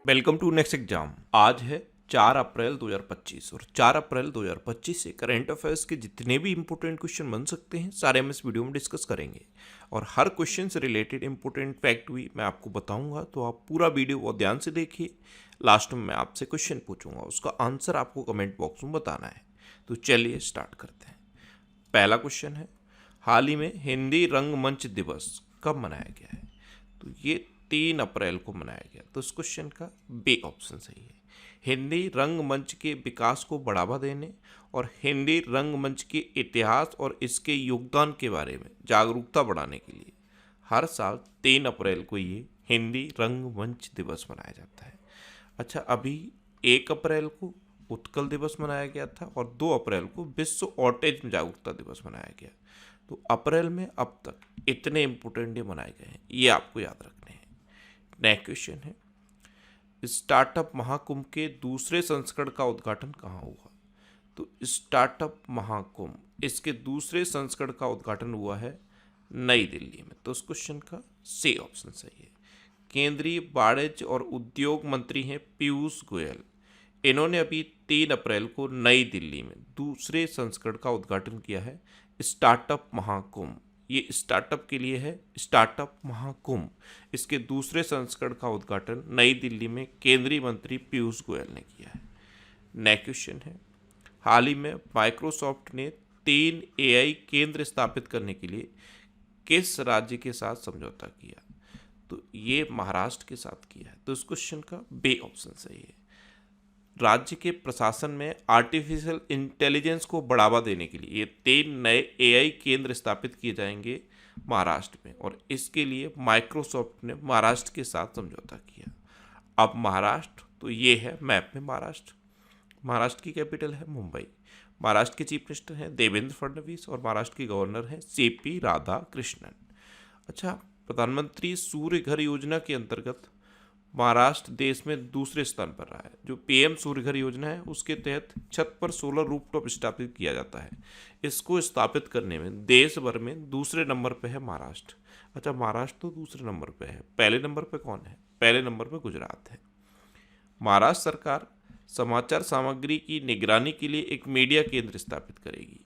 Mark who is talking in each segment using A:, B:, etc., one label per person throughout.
A: Welcome to next exam. आज है 4 अप्रैल 2025 और 4 अप्रैल 2025 से करंट अफेयर्स के जितने भी इंपॉर्टेंट क्वेश्चन बन सकते हैं सारे हम इस वीडियो में डिस्कस करेंगे। और हर क्वेश्चन से रिलेटेड इंपॉर्टेंट फैक्ट भी मैं आपको बताऊंगा, तो आप पूरा वीडियो बहुत ध्यान से देखिए। लास्ट में मैं आपसे क्वेश्चन पूछूंगा, उसका आंसर आपको कमेंट बॉक्स में बताना है। तो चलिए स्टार्ट करते हैं। पहला क्वेश्चन है, हाल ही में हिंदी रंगमंच दिवस कब मनाया गया है? तो ये 3 अप्रैल को मनाया गया। तो इस क्वेश्चन का बी ऑप्शन सही है। हिंदी रंगमंच के विकास को बढ़ावा देने और हिंदी रंगमंच के इतिहास और इसके योगदान के बारे में जागरूकता बढ़ाने के लिए हर साल 3 अप्रैल को ये हिंदी रंगमंच दिवस मनाया जाता है। अच्छा, अभी 1 अप्रैल को उत्कल दिवस मनाया गया था और 2 अप्रैल को विश्व ऑटिज्म जागरूकता दिवस मनाया गया। तो अप्रैल में अब तक इतने इंपोर्टेंट डे मनाए गए हैं, ये आपको याद रखने हैं। नेक्स्ट क्वेश्चन है, स्टार्टअप महाकुंभ के दूसरे संस्करण का उद्घाटन कहाँ हुआ? तो स्टार्टअप महाकुंभ इसके दूसरे संस्करण का उद्घाटन हुआ है नई दिल्ली में। तो इस क्वेश्चन का सी ऑप्शन सही है। केंद्रीय वाणिज्य और उद्योग मंत्री हैं पीयूष गोयल। इन्होंने अभी 3 अप्रैल को नई दिल्ली में दूसरे संस्करण का उद्घाटन किया है स्टार्टअप महाकुंभ। ये स्टार्टअप के लिए है, स्टार्टअप महाकुंभ। इसके दूसरे संस्करण का उद्घाटन नई दिल्ली में केंद्रीय मंत्री पीयूष गोयल ने किया है। नेक्स्ट क्वेश्चन है, हाल ही में माइक्रोसॉफ्ट ने 3 एआई केंद्र स्थापित करने के लिए किस राज्य के साथ समझौता किया? तो ये महाराष्ट्र के साथ किया है। तो इस क्वेश्चन का बी ऑप्शन सही है। राज्य के प्रशासन में आर्टिफिशियल इंटेलिजेंस को बढ़ावा देने के लिए ये 3 नए एआई केंद्र स्थापित किए जाएंगे महाराष्ट्र में, और इसके लिए माइक्रोसॉफ्ट ने महाराष्ट्र के साथ समझौता किया। अब महाराष्ट्र तो ये है मैप में महाराष्ट्र। महाराष्ट्र की कैपिटल है मुंबई। महाराष्ट्र के चीफ मिनिस्टर हैं देवेंद्र फडणवीस और महाराष्ट्र के गवर्नर हैं सीपी राधाकृष्णन। अच्छा, प्रधानमंत्री सूर्य घर योजना के अंतर्गत महाराष्ट्र देश में दूसरे स्थान पर रहा है। जो पीएम सूर्य घर योजना है उसके तहत छत पर सोलर रूफटॉप स्थापित किया जाता है। इसको स्थापित करने में देश भर में दूसरे नंबर पे है महाराष्ट्र। अच्छा, महाराष्ट्र तो दूसरे नंबर पे है, पहले नंबर पे कौन है? पहले नंबर पे गुजरात है। महाराष्ट्र सरकार समाचार सामग्री की निगरानी के लिए एक मीडिया केंद्र स्थापित करेगी।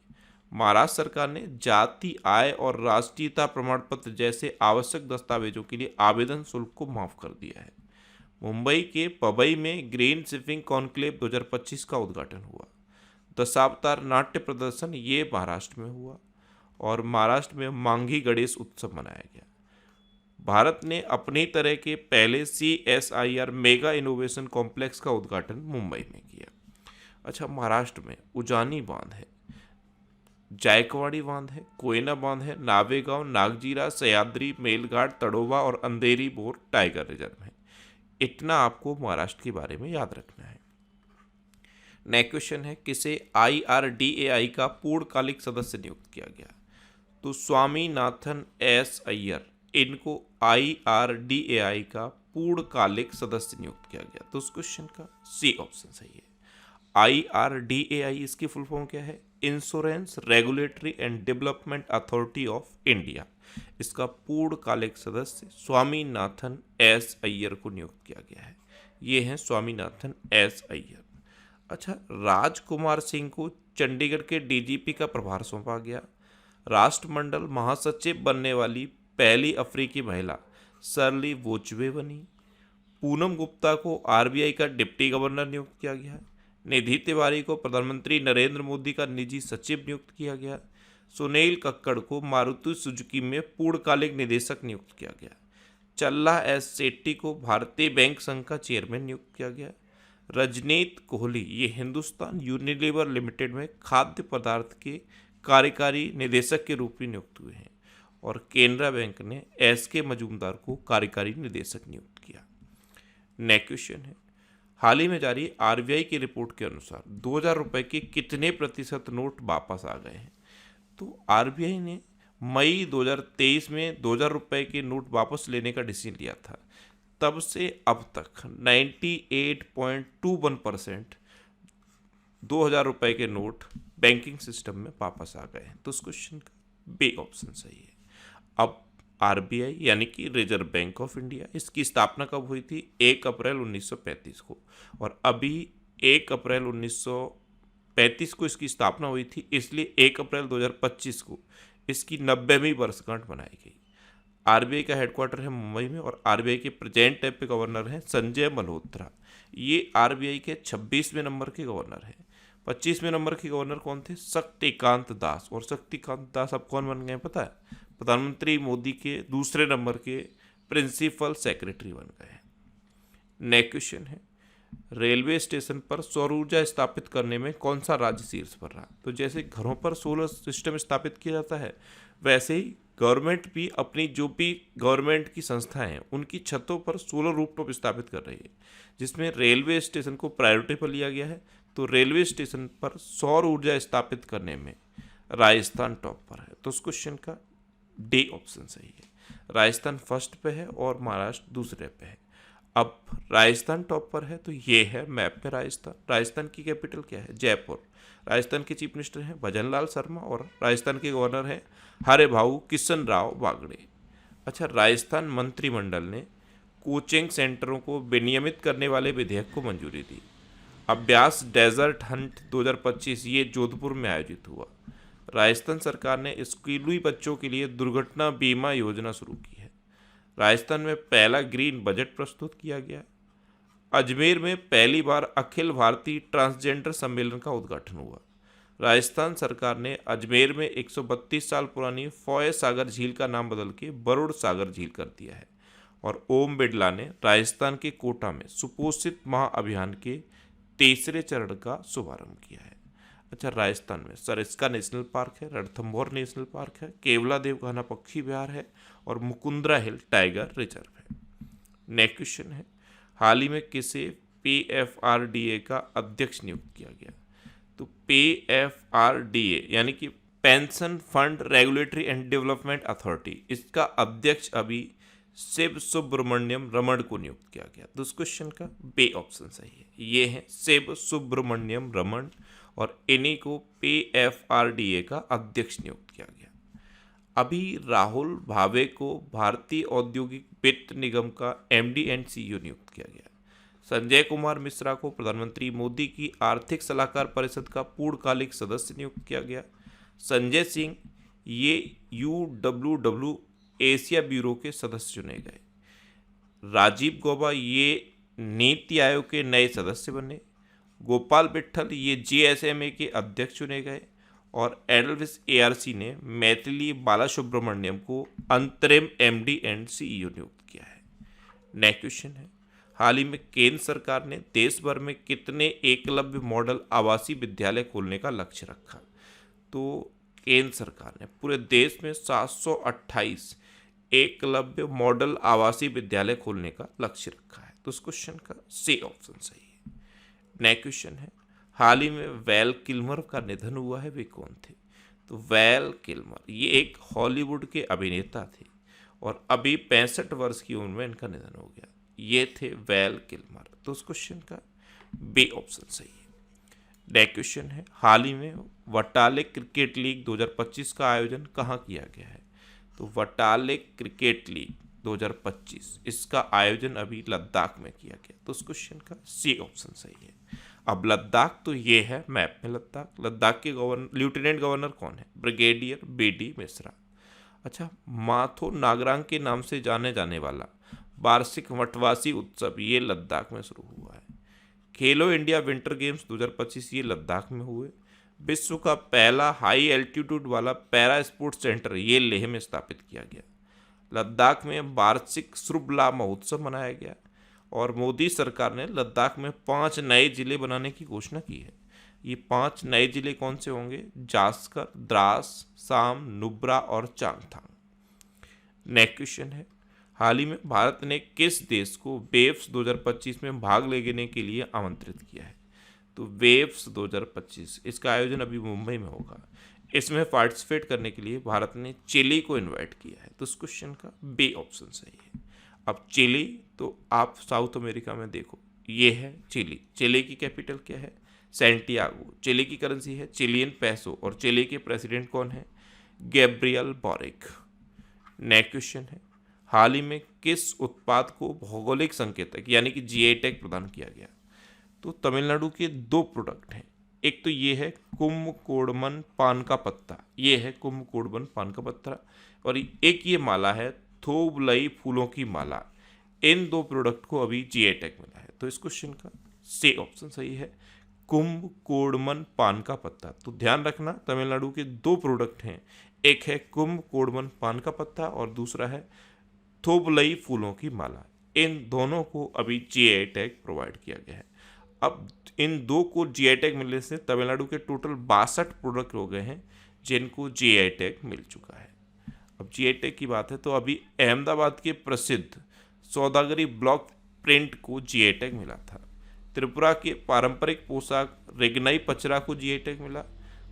A: महाराष्ट्र सरकार ने जाति, आय और राष्ट्रीयता प्रमाण पत्र जैसे आवश्यक दस्तावेजों के लिए आवेदन शुल्क को माफ कर दिया है। मुंबई के पबई में ग्रीन शिपिंग कॉन्क्लेव 2025 का उद्घाटन हुआ। दशावतार नाट्य प्रदर्शन ये महाराष्ट्र में हुआ और महाराष्ट्र में मांगी गणेश उत्सव मनाया गया। भारत ने अपनी तरह के पहले CSIR मेगा इनोवेशन कॉम्प्लेक्स का उद्घाटन मुंबई में किया। अच्छा, महाराष्ट्र में उजानी बांध है, जायकवाड़ी बांध है, कोयना बांध है, नावेगांव, नागजीरा, सह्याद्री, मेलघाट, तड़ोवा और अंधेरी बोर टाइगर रिजर्व है। इतना आपको महाराष्ट्र के बारे में याद रखना है। नेक्स्ट क्वेश्चन है, किसे IRDAI का पूर्णकालिक सदस्य नियुक्त किया गया? तो स्वामीनाथन एस अय्यर, इनको IRDAI का पूर्णकालिक सदस्य नियुक्त किया गया। तो उस क्वेश्चन का सी ऑप्शन सही है। IRDAI इसकी फुल फॉर्म क्या है? Insurance regulatory and development authority of India. इसका पूर्णकालिक सदस्य स्वामीनाथन एस अय्यर को नियुक्त किया गया है। ये हैं स्वामीनाथन एस अय्यर। अच्छा, राजकुमार सिंह को चंडीगढ़ के DGP का प्रभार सौंपा गया। राष्ट्रमंडल महासचिव बनने वाली पहली अफ्रीकी महिला शर्ली वोचवे बनी। पूनम गुप्ता को RBI का डिप्टी गवर्नर नियुक्त किया गया। निधि तिवारी को प्रधानमंत्री नरेंद्र मोदी का निजी सचिव नियुक्त किया गया। सुनील कक्कड़ को मारुति सुजुकी में पूर्णकालिक निदेशक नियुक्त किया गया। चल्ला एस सेट्टी को भारतीय बैंक संघ का चेयरमैन नियुक्त किया गया। रजनीत कोहली ये हिंदुस्तान यूनिलीवर लिमिटेड में खाद्य पदार्थ के कार्यकारी निदेशक के रूप में नियुक्त हुए हैं। और केनरा बैंक ने SK मजूमदार को कार्यकारी निदेशक नियुक्त किया। नेक्स्ट क्वेश्चन है, हाल ही में जारी RBI की रिपोर्ट के अनुसार 2000 रुपये के कितने प्रतिशत नोट वापस आ गए हैं? तो RBI ने मई 2023 में 2000 रुपये के नोट वापस लेने का डिसीजन लिया था। तब से अब तक 98.21% 2000 रुपये के नोट बैंकिंग सिस्टम में वापस आ गए हैं। तो उस क्वेश्चन का बी ऑप्शन सही है। अब आरबीआई यानी कि रिजर्व बैंक ऑफ इंडिया, इसकी स्थापना कब हुई थी? 1 अप्रैल 1935 को। और अभी 1 अप्रैल 1935 को इसकी स्थापना हुई थी, इसलिए 1 अप्रैल 2025 को इसकी 90वीं वर्षगांठ मनाई गई। आरबीआई का हेडक्वार्टर है मुंबई में और आरबीआई के प्रेजेंट टाइम पे गवर्नर हैं संजय मल्होत्रा। ये आरबीआई के 26वें नंबर के गवर्नर हैं। 25वें नंबर के गवर्नर कौन थे? शक्तिकांत दास। और शक्तिकांत दास अब कौन बन गए पता है? प्रधानमंत्री मोदी के दूसरे नंबर के प्रिंसिपल सेक्रेटरी बन गए हैं। नेक्स्ट क्वेश्चन है, रेलवे स्टेशन पर सौर ऊर्जा स्थापित करने में कौन सा राज्य शीर्ष पर रहा? तो जैसे घरों पर सोलर सिस्टम स्थापित किया जाता है, वैसे ही गवर्नमेंट भी अपनी जो भी गवर्नमेंट की संस्थाएं हैं उनकी छतों पर सोलर रूफटॉप स्थापित कर रही है, जिसमें रेलवे स्टेशन को प्रायोरिटी पर लिया गया है। तो रेलवे स्टेशन पर सौर ऊर्जा स्थापित करने में राजस्थान टॉप पर है। तो उस क्वेश्चन का डी ऑप्शन सही है। राजस्थान फर्स्ट पे है और महाराष्ट्र दूसरे पे है। अब राजस्थान टॉप पर है तो ये है मैप में राजस्थान। राजस्थान की कैपिटल क्या है? जयपुर। राजस्थान के चीफ मिनिस्टर हैं भजनलाल शर्मा और राजस्थान के गवर्नर हैं हरिभाऊ किशन राव बागड़े। अच्छा, राजस्थान मंत्रिमंडल ने कोचिंग सेंटरों को विनियमित करने वाले विधेयक को मंजूरी दी। अभ्यास डेजर्ट हंट 2025 ये जोधपुर में आयोजित हुआ। राजस्थान सरकार ने स्कूली बच्चों के लिए दुर्घटना बीमा योजना शुरू की है। राजस्थान में पहला ग्रीन बजट प्रस्तुत किया गया। अजमेर में पहली बार अखिल भारतीय ट्रांसजेंडर सम्मेलन का उद्घाटन हुआ। राजस्थान सरकार ने अजमेर में 132 साल पुरानी फॉय सागर झील का नाम बदल के बरुड़ सागर झील कर दिया है। और ओम बिरला ने राजस्थान के कोटा में सुपोषित माह अभियान के तीसरे चरण का शुभारंभ किया है। अच्छा, राजस्थान में सरिस्का नेशनल पार्क है, रणथंभौर नेशनल पार्क है, केवला देवखाना पक्षी विहार है और मुकुंदरा हिल टाइगर रिजर्व है। नेक्स्ट क्वेश्चन है, हाल ही में किसे पीएफआरडीए का अध्यक्ष नियुक्त किया गया? तो पीएफआरडीए यानी कि pension fund regulatory and development authority, इसका अध्यक्ष अभी शिव सुब्रमण्यम रमन को नियुक्त किया गया। तो उस क्वेश्चन का बी ऑप्शन सही है। ये है शिव सुब्रमण्यम रमन और इन्हीं को पीएफआरडीए का अध्यक्ष नियुक्त किया गया। अभी राहुल भावे को भारतीय औद्योगिक वित्त निगम का एमडी एंड सीईओ नियुक्त किया गया। संजय कुमार मिश्रा को प्रधानमंत्री मोदी की आर्थिक सलाहकार परिषद का पूर्णकालिक सदस्य नियुक्त किया गया। संजय सिंह ये यूडब्ल्यूडब्ल्यू एशिया ब्यूरो के सदस्य चुने गए। राजीव गौबा ये नीति आयोग के नए सदस्य बने। गोपाल विट्ठल ये जीएसएमए के अध्यक्ष चुने गए और एडल्विस एआरसी ने मैथिली बालासुब्रमण्यम को अंतरिम एमडी एंड सीईओ नियुक्त किया है। नेक्स्ट क्वेश्चन है, हाल ही में केंद्र सरकार ने देश भर में कितने एकलव्य मॉडल आवासीय विद्यालय खोलने का लक्ष्य रखा? तो केंद्र सरकार ने पूरे देश में 728 एकलव्य मॉडल आवासीय विद्यालय खोलने का लक्ष्य रखा है। तो उस क्वेश्चन का सी ऑप्शन सही है। नेक्स्ट क्वेश्चन है, हाल ही में वैल किल्मर का निधन हुआ है, वे कौन थे? तो वैल किल्मर ये एक हॉलीवुड के अभिनेता थे और अभी 65 वर्ष की उम्र में इनका निधन हो गया। ये थे वैल किल्मर। तो उस क्वेश्चन का बी ऑप्शन सही है। नेक्स्ट क्वेश्चन है, हाल ही में वटाले क्रिकेट लीग 2025 का आयोजन कहाँ किया गया है? तो वटाले क्रिकेट लीग 2025 इसका आयोजन अभी लद्दाख में किया गया। तो उस क्वेश्चन का सी ऑप्शन सही है। अब लद्दाख तो ये है मैप में लद्दाख। लद्दाख के लेफ्टिनेंट गवर्नर कौन है? Brigadier B D Mishra. अच्छा, माथो नागरांग के नाम से जाने जाने वाला वार्षिक वटवासी उत्सव ये लद्दाख में शुरू हुआ है। खेलो इंडिया विंटर गेम्स 2025 ये लद्दाख में हुए। विश्व का पहला हाई एल्टीट्यूड वाला पैरा स्पोर्ट्स सेंटर ये लेह में स्थापित किया गया। लद्दाख में वार्षिक श्रुबला महोत्सव मनाया गया और मोदी सरकार ने लद्दाख में 5 नए जिले बनाने की घोषणा की है। ये 5 नए जिले कौन से होंगे? जास्कर, द्रास, साम, नुब्रा और चांगथांग। नेक्स्ट क्वेश्चन है, हाल ही में भारत ने किस देश को वेव्स 2025 में भाग लेने के लिए आमंत्रित किया है? तो वेव्स 2025 इसका आयोजन अभी मुंबई में होगा। इसमें पार्टिसिपेट करने के लिए भारत ने चिली को इनवाइट किया है। तो इस क्वेश्चन का बी ऑप्शन सही है। अब चिली तो आप साउथ अमेरिका में देखो, ये है चिली। चिली की कैपिटल क्या है? सैंटियागो। चिली की करेंसी है चिलियन पैसो और चिली के प्रेसिडेंट कौन है? Gabriel boric. नेक्स्ट क्वेश्चन है, हाल ही में किस उत्पाद को भौगोलिक संकेतक यानी कि जीआई टैग प्रदान किया गया? तो तमिलनाडु के दो प्रोडक्ट हैं, एक तो ये है कुम्भकोडमन पान का पत्ता, ये है कुम्भकोडमन पान का पत्ता, और एक ये माला है थोबलई फूलों की माला। इन दो प्रोडक्ट को अभी जीआई टैग मिला है। तो इस क्वेश्चन का सी ऑप्शन सही है, कुम्भकोडमन पान का पत्ता। तो ध्यान रखना, तमिलनाडु के दो प्रोडक्ट हैं, एक है कुम्भकोडमन पान का पत्ता और दूसरा है थोबलई फूलों की माला। इन दोनों को अभी जीआई टैग प्रोवाइड किया गया है। अब इन दो को जीआई टैग मिलने से तमिलनाडु के टोटल 62 प्रोडक्ट हो गए हैं जिनको जीआई टैग मिल चुका है। अब जीआई टैग की बात है तो अभी अहमदाबाद के प्रसिद्ध सौदागरी ब्लॉक प्रिंट को जीआई टैग मिला था। त्रिपुरा के पारंपरिक पोशाक रेगनाई पचरा को जीआई टैग मिला।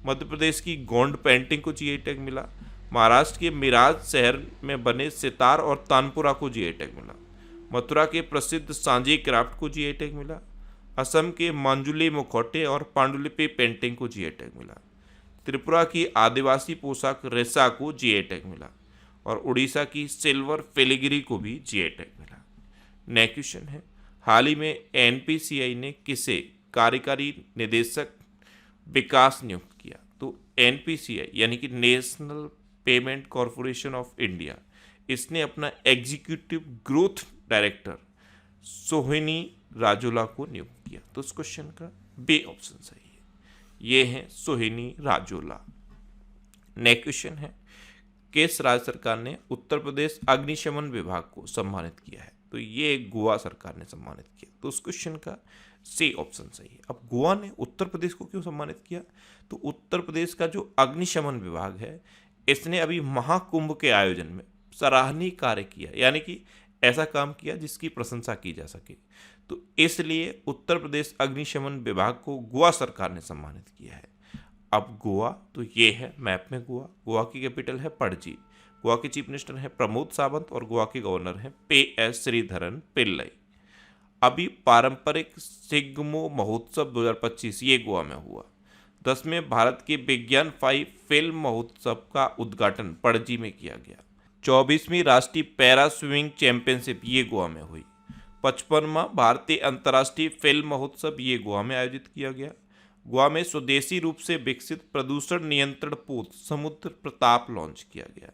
A: मध्य प्रदेश की गोंड पेंटिंग को जीआई टैग मिला। महाराष्ट्र के मिराज शहर में बने सितार और तानपुरा को जीआई टैग मिला। मथुरा के प्रसिद्ध सांजी क्राफ्ट को जीआई टैग मिला। असम के मांजुली मुखौटे और पांडुलिपि पेंटिंग को जीआई टैग मिला। त्रिपुरा की आदिवासी पोशाक रेसा को जीआई टैग मिला और उड़ीसा की सिल्वर फिलिग्री को भी जीआई टैग मिला। नेक्स्ट क्वेश्चन है, हाल ही में एनपीसीआई ने किसे कार्यकारी निदेशक विकास नियुक्त किया? तो एनपीसीआई यानी कि national payment corporation of India, इसने अपना एग्जीक्यूटिव ग्रोथ डायरेक्टर सोहिनी राजोला को नियुक्त किया। तो इस क्वेश्चन का बी ऑप्शन सही है, ये है सोहिनी राजोला। नेक्स्ट क्वेश्चन है, किस राज्य सरकार ने उत्तर प्रदेश अग्निशमन विभाग को सम्मानित किया है? तो ये गोवा सरकार ने सम्मानित किया। तो उस क्वेश्चन का सी ऑप्शन सही है। अब गोवा ने उत्तर प्रदेश को क्यों सम्मानित किया? तो उत्तर प्रदेश का जो अग्निशमन विभाग है, इसने अभी महाकुंभ के आयोजन में सराहनीय कार्य किया, यानी कि ऐसा काम किया जिसकी प्रशंसा की जा सके। तो इसलिए उत्तर प्रदेश अग्निशमन विभाग को गोवा सरकार ने सम्मानित किया है। अब गोवा तो ये है मैप में गोवा। गोवा की कैपिटल है पणजी। गोवा के चीफ मिनिस्टर हैं प्रमोद सावंत और गोवा के गवर्नर हैं PS श्रीधरन पिल्लई। अभी पारंपरिक सिग्मो महोत्सव 2025 ये गोवा में हुआ। 10वें भारत के विज्ञान 5 फिल्म महोत्सव का उद्घाटन पणजी में किया गया। 24वीं राष्ट्रीय पैरा स्विमिंग चैंपियनशिप ये गोवा में हुई। 55वां भारतीय अंतर्राष्ट्रीय फिल्म महोत्सव ये गोवा में आयोजित किया गया। गोवा में स्वदेशी रूप से विकसित प्रदूषण नियंत्रण पोत समुद्र प्रताप लॉन्च किया गया।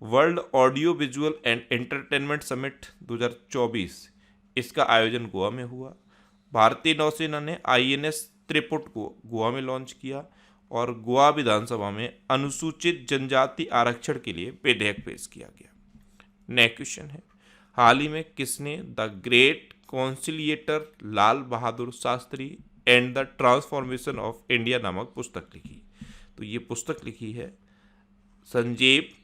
A: World audio visual and entertainment summit 2024 इसका आयोजन गोवा में हुआ। भारतीय नौसेना ने INS त्रिपुट को गोवा में लॉन्च किया और गोवा विधानसभा में अनुसूचित जनजाति आरक्षण के लिए विधेयक पेश किया गया। नेक्स्ट क्वेश्चन है, हाल ही में किसने the great conciliator Lal Bahadur Shastri and the transformation of India नामक पुस्तक लिखी? तो ये पुस्तक लिखी है संजीव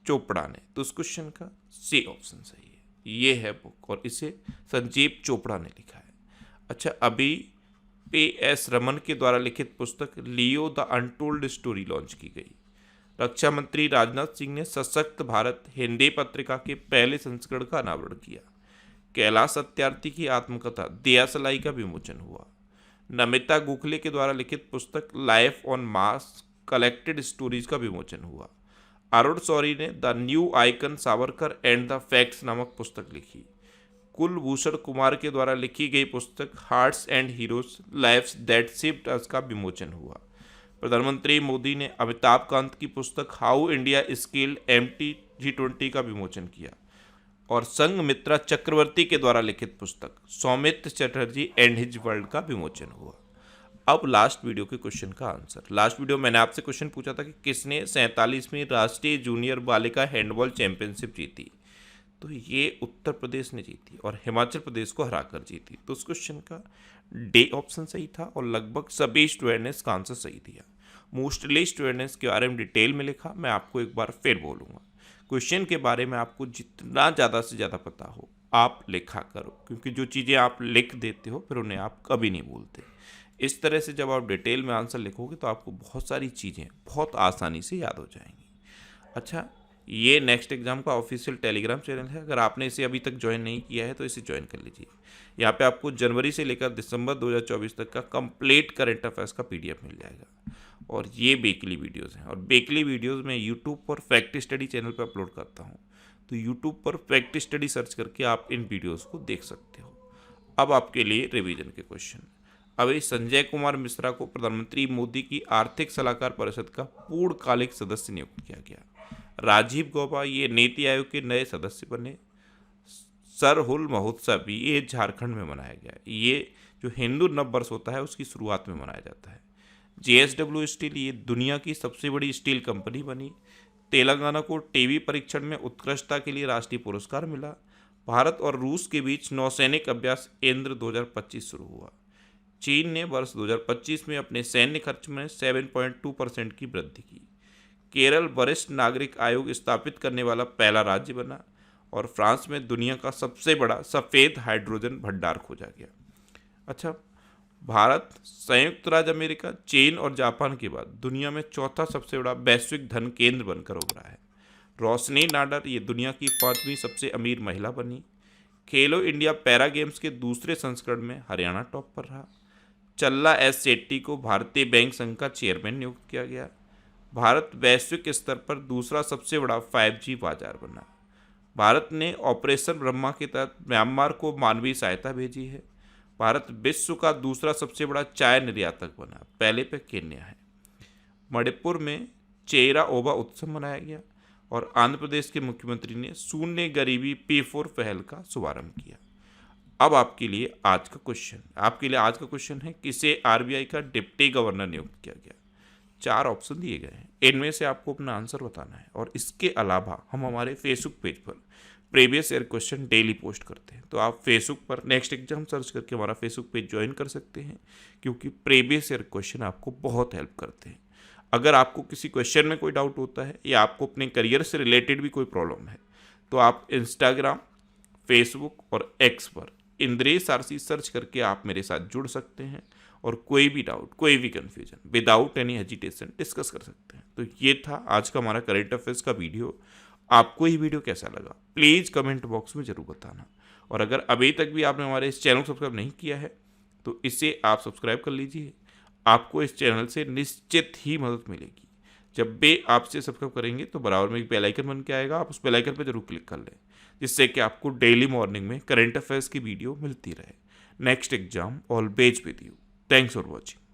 A: चोपड़ा ने। तो इस क्वेश्चन का सी ऑप्शन सही है, ये है बुक और इसे संजीव चोपड़ा ने लिखा है। अच्छा, अभी PS रमन के द्वारा लिखित पुस्तक Leo the untold story launch की गई। रक्षा मंत्री राजनाथ सिंह ने सशक्त भारत हिंदी पत्रिका के पहले संस्करण का अनावरण किया। कैलाश सत्यार्थी की आत्मकथा दियासलाई का विमोचन हुआ। नमिता गोखले के द्वारा लिखित पुस्तक life on Mars collected stories का विमोचन हुआ। अरुण शौरी ने the new icon Savarkar and the facts नामक पुस्तक लिखी। कुलभूषण कुमार के द्वारा लिखी गई पुस्तक hearts and heroes lifes that shaped us का विमोचन हुआ। प्रधानमंत्री मोदी ने अमिताभ कांत की पुस्तक हाउ इंडिया स्केल्ड MTG20 का विमोचन किया और संघमित्रा चक्रवर्ती के द्वारा लिखित पुस्तक Soumitra Chatterjee and his world का विमोचन हुआ। अब लास्ट वीडियो के क्वेश्चन का आंसर। लास्ट वीडियो मैंने आपसे क्वेश्चन पूछा था कि किसने 47वीं राष्ट्रीय जूनियर बालिका हैंडबॉल चैंपियनशिप जीती? तो ये उत्तर प्रदेश ने जीती और हिमाचल प्रदेश को हराकर जीती। तो उस क्वेश्चन का डी ऑप्शन सही था और लगभग सभी स्टूडेंट ने इसका आंसर सही दिया। मोस्टली स्टूडेंट ने इसके बारे में डिटेल में लिखा। मैं आपको एक बार फिर बोलूँगा, क्वेश्चन के बारे में आपको जितना ज़्यादा से ज़्यादा पता हो आप लिखा करो, क्योंकि जो चीज़ें आप लिख देते हो फिर उन्हें आप कभी नहीं भूलते। इस तरह से जब आप डिटेल में आंसर लिखोगे तो आपको बहुत सारी चीज़ें बहुत आसानी से याद हो जाएंगी। अच्छा, ये नेक्स्ट एग्जाम का ऑफिशियल टेलीग्राम चैनल है। अगर आपने इसे अभी तक ज्वाइन नहीं किया है तो इसे ज्वाइन कर लीजिए। यहाँ पे आपको जनवरी से लेकर दिसंबर 2024 तक का कंप्लीट करंट अफेयर्स का PDF मिल जाएगा और ये वीकली वीडियोस हैं और वीकली वीडियोस मैं यूट्यूब पर फैक्ट स्टडी चैनल पर अपलोड करता हूँ। तो यूट्यूब पर फैक्ट स्टडी सर्च करके आप इन वीडियोस को देख सकते हो। अब आपके लिए रिवीजन के क्वेश्चन। अभी संजय कुमार मिश्रा को प्रधानमंत्री मोदी की आर्थिक सलाहकार परिषद का पूर्णकालिक सदस्य नियुक्त किया गया। राजीव गौबा ये नीति आयोग के नए सदस्य बने। सरहुल महोत्सव ये झारखंड में मनाया गया। ये जो हिंदू नव वर्ष होता है उसकी शुरुआत में मनाया जाता है। JSW स्टील ये दुनिया की सबसे बड़ी स्टील कंपनी बनी। तेलंगाना को टीवी परीक्षण में उत्कृष्टता के लिए राष्ट्रीय पुरस्कार मिला। भारत और रूस के बीच नौसैनिक अभ्यास इंद्र 2025 शुरू हुआ। चीन ने वर्ष 2025 में अपने सैन्य खर्च में 7.2% की वृद्धि की। केरल वरिष्ठ नागरिक आयोग स्थापित करने वाला पहला राज्य बना। और फ्रांस में दुनिया का सबसे बड़ा सफ़ेद हाइड्रोजन भंडार खोजा गया। अच्छा, भारत संयुक्त राज्य अमेरिका, चीन और जापान के बाद दुनिया में चौथा सबसे बड़ा वैश्विक धन केंद्र बनकर उभरा है। रोशनी नाडर ये दुनिया की 5वीं सबसे अमीर महिला बनी। खेलो इंडिया पैरा गेम्स के दूसरे संस्करण में हरियाणा टॉप पर रहा। चल्ला एस शेट्टी को भारतीय बैंक संघ का चेयरमैन नियुक्त किया गया। भारत वैश्विक स्तर पर दूसरा सबसे बड़ा 5G बाजार बना। भारत ने ऑपरेशन ब्रह्मा के तहत म्यांमार को मानवीय सहायता भेजी है। भारत विश्व का दूसरा सबसे बड़ा चाय निर्यातक बना, पहले पे केन्या है। मणिपुर में चेरा ओबा उत्सव मनाया गया। और आंध्र प्रदेश के मुख्यमंत्री ने शून्य गरीबी P4 पहल का शुभारंभ किया। अब आपके लिए आज का क्वेश्चन है किसे RBI का डिप्टी गवर्नर नियुक्त किया गया। 4 ऑप्शन दिए गए हैं, इनमें से आपको अपना आंसर बताना है। और इसके अलावा हम हमारे फेसबुक पेज पर previous year question daily post करते हैं, तो आप फेसबुक पर नेक्स्ट एग्जाम सर्च करके हमारा फेसबुक पेज ज्वाइन कर सकते हैं, क्योंकि प्रीवियस ईयर क्वेश्चन आपको बहुत हेल्प करते हैं। अगर आपको किसी क्वेश्चन में कोई डाउट होता है या आपको अपने करियर से रिलेटेड भी कोई प्रॉब्लम है, तो आप इंस्टाग्राम, फेसबुक और एक्स पर इंद्रेश आरसी सर्च करके आप मेरे साथ जुड़ सकते हैं और कोई भी डाउट, कोई भी confusion without any hesitation discuss कर सकते हैं। तो ये था आज का हमारा करंट अफेयर्स का वीडियो। आपको ये वीडियो कैसा लगा प्लीज़ कमेंट बॉक्स में ज़रूर बताना। और अगर अभी तक भी आपने हमारे इस चैनल को सब्सक्राइब नहीं किया है तो इसे आप सब्सक्राइब कर लीजिए। आपको इस चैनल से निश्चित ही मदद मिलेगी। जब भी आपसे सब्सक्राइब करेंगे तो बराबर में एक बेल आइकन बन के आएगा, आप उस बेल आइकन पर जरूर क्लिक कर लें, जिससे कि आपको डेली मॉर्निंग में करंट अफेयर्स की वीडियो मिलती रहे। Next exam always with you. Thanks for watching.